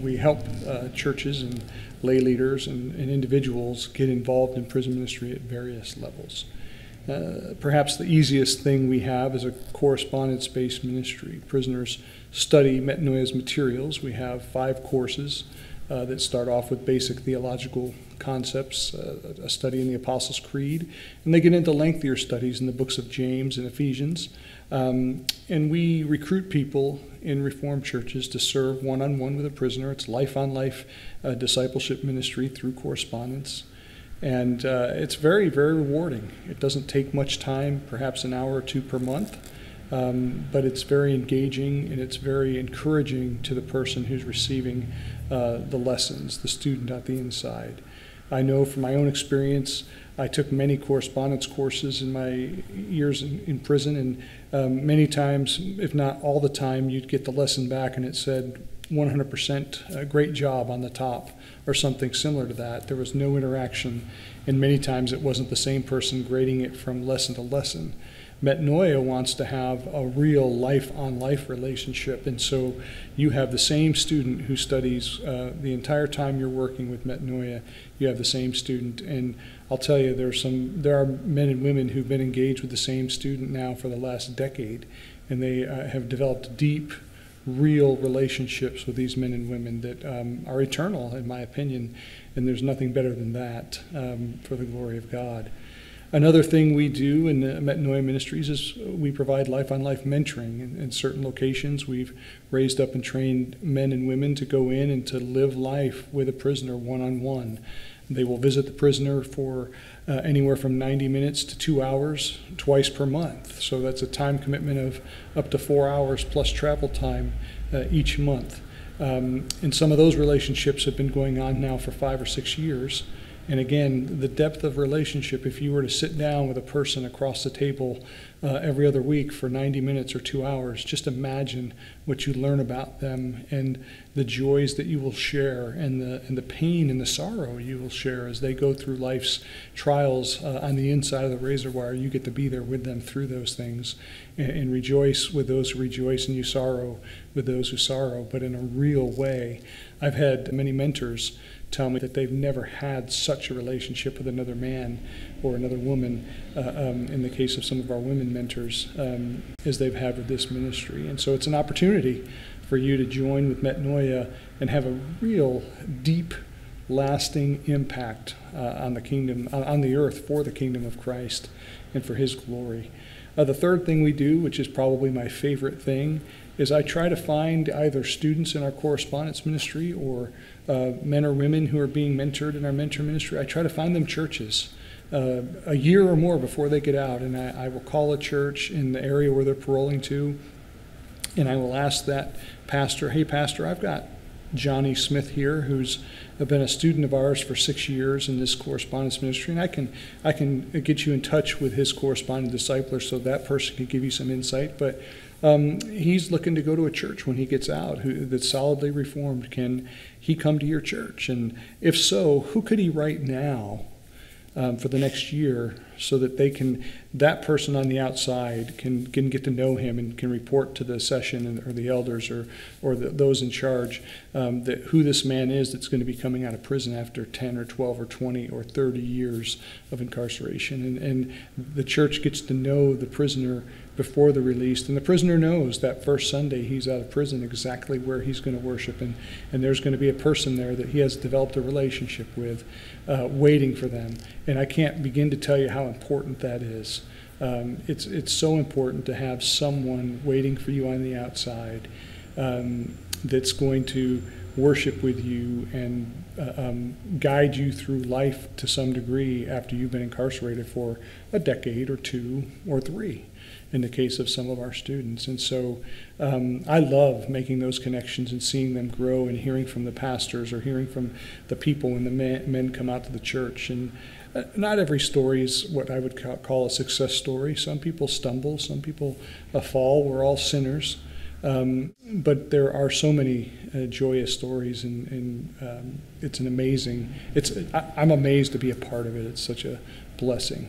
we help churches and lay leaders and individuals get involved in prison ministry at various levels. Perhaps the easiest thing we have is a correspondence-based ministry. Prisoners study Metanoia's materials. We have 5 courses that start off with basic theological concepts, a study in the Apostles' Creed, and they get into lengthier studies in the books of James and Ephesians. And we recruit people in Reformed churches to serve one-on-one with a prisoner. It's life-on-life discipleship ministry through correspondence. And it's very, very rewarding. It doesn't take much time, perhaps an hour or 2 per month, but it's very engaging and it's very encouraging to the person who's receiving the lessons, the student at the inside. I know from my own experience, I took many correspondence courses in my years in prison, and many times, if not all the time, you'd get the lesson back and it said 100% great job on the top, or something similar to that. There was no interaction, and many times it wasn't the same person grading it from lesson to lesson. Metanoia wants to have a real life-on-life relationship, and so you have the same student who studies the entire time you're working with Metanoia. You have the same student, and I'll tell you, there are men and women who've been engaged with the same student now for the last decade, and they have developed deep, real relationships with these men and women that are eternal, in my opinion, and there's nothing better than that for the glory of God. Another thing we do in the Metanoia Ministries is we provide life-on-life mentoring. In certain locations, we've raised up and trained men and women to go in and to live life with a prisoner one-on-one. They will visit the prisoner for anywhere from 90 minutes to 2 hours twice per month. So that's a time commitment of up to 4 hours plus travel time each month. And some of those relationships have been going on now for 5 or 6 years. And again, the depth of relationship, if you were to sit down with a person across the table every other week for 90 minutes or 2 hours, just imagine what you learn about them and the joys that you will share and the pain and the sorrow you will share as they go through life's trials on the inside of the razor wire. You get to be there with them through those things and rejoice with those who rejoice, and you sorrow with those who sorrow, but in a real way. I've had many mentors tell me that they've never had such a relationship with another man or another woman, in the case of some of our women mentors, as they've had with this ministry. And so it's an opportunity for you to join with Metanoia and have a real deep, lasting impact on the kingdom, on the earth, for the kingdom of Christ and for His glory. The third thing we do, which is probably my favorite thing, is I try to find either students in our correspondence ministry or men or women who are being mentored in our mentor ministry. I try to find them churches a year or more before they get out, and I will call a church in the area where they're paroling to, and I will ask that pastor, hey pastor, I've got Johnny Smith here, who's been a student of ours for 6 years in this correspondence ministry, and I can get you in touch with his corresponding discipler so that person can give you some insight. But he's looking to go to a church when he gets out that's solidly reformed. Can he come to your church? And if so, who could he write now for the next year so that that person on the outside can get to know him and can report to the session or the elders or those in charge who this man is that's going to be coming out of prison after 10 or 12 or 20 or 30 years of incarceration. And the church gets to know the prisoner before they're released, and the prisoner knows that first Sunday he's out of prison exactly where he's going to worship, and there's going to be a person there that he has developed a relationship with waiting for them. And I can't begin to tell you how important that is. It's so important to have someone waiting for you on the outside that's going to worship with you and guide you through life to some degree after you've been incarcerated for a decade or 2 or 3 in the case of some of our students. And so I love making those connections and seeing them grow and hearing from the pastors or hearing from the people when the men come out to the church. And not every story is what I would call a success story. Some people stumble, some people fall. We're all sinners. But there are so many joyous stories, and it's an amazing, I'm amazed to be a part of it. It's such a blessing.